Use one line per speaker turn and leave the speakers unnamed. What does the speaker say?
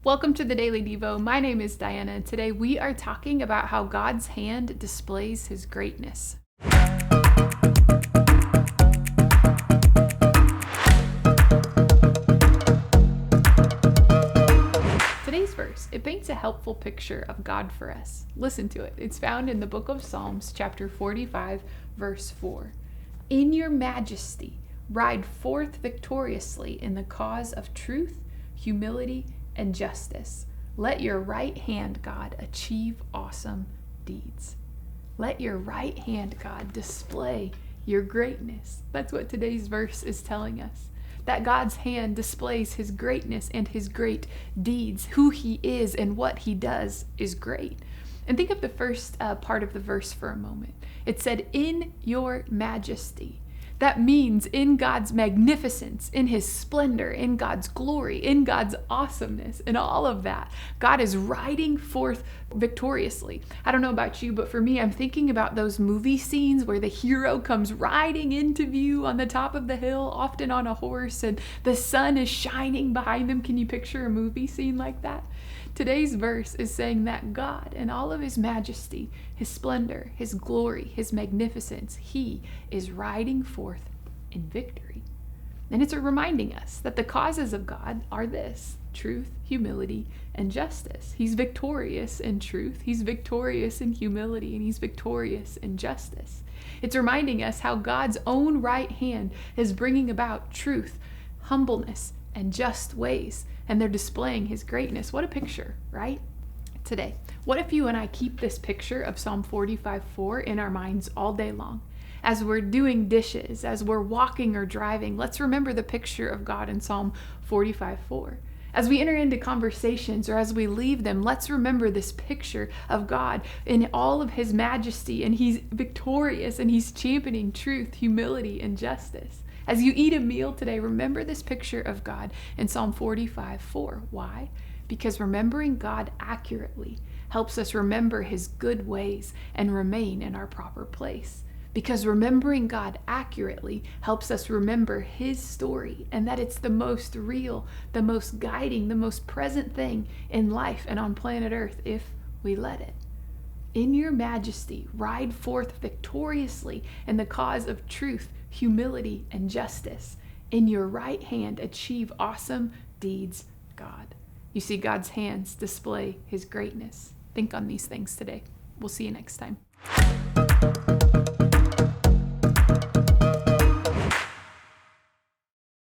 Welcome to the Daily Devo. My name is Diana, and today we are talking about how God's hand displays his greatness. Today's verse, it paints a helpful picture of God for us. Listen to it. It's found in the book of Psalms, chapter 45, verse 4. In your majesty, ride forth victoriously in the cause of truth, humility, and justice. Let your right hand, God, achieve awesome deeds. Let your right hand, God, display your greatness. That's what today's verse is telling us. That God's hand displays his greatness and his great deeds. Who he is and what he does is great. And think of the first part of the verse for a moment. It said, in your majesty. That means in God's magnificence, in his splendor, in God's glory, in God's awesomeness, and all of that, God is riding forth victoriously. I don't know about you, but for me, I'm thinking about those movie scenes where the hero comes riding into view on the top of the hill, often on a horse, and the sun is shining behind them. Can you picture a movie scene like that? Today's verse is saying that God, in all of his majesty, his splendor, his glory, his magnificence, he is riding forth in victory. And it's reminding us that the causes of God are this: truth, humility, and justice. He's victorious in truth, he's victorious in humility, and he's victorious in justice. It's reminding us how God's own right hand is bringing about truth, humbleness, and just ways, and they're displaying his greatness. What a picture, right? Today, what if you and I keep this picture of Psalm 45:4 in our minds all day long? As we're doing dishes, as we're walking or driving, let's remember the picture of God in Psalm 45:4. As we enter into conversations or as we leave them, let's remember this picture of God in all of his majesty, and he's victorious and he's championing truth, humility, and justice. As you eat a meal today, remember this picture of God in Psalm 45:4. Why? Because remembering God accurately helps us remember his good ways and remain in our proper place. Because remembering God accurately helps us remember his story, and that it's the most real, the most guiding, the most present thing in life and on planet Earth if we let it. In your majesty, ride forth victoriously in the cause of truth, humility, and justice. In your right hand, achieve awesome deeds, God. You see, God's hands display his greatness. Think on these things today. We'll see you next time.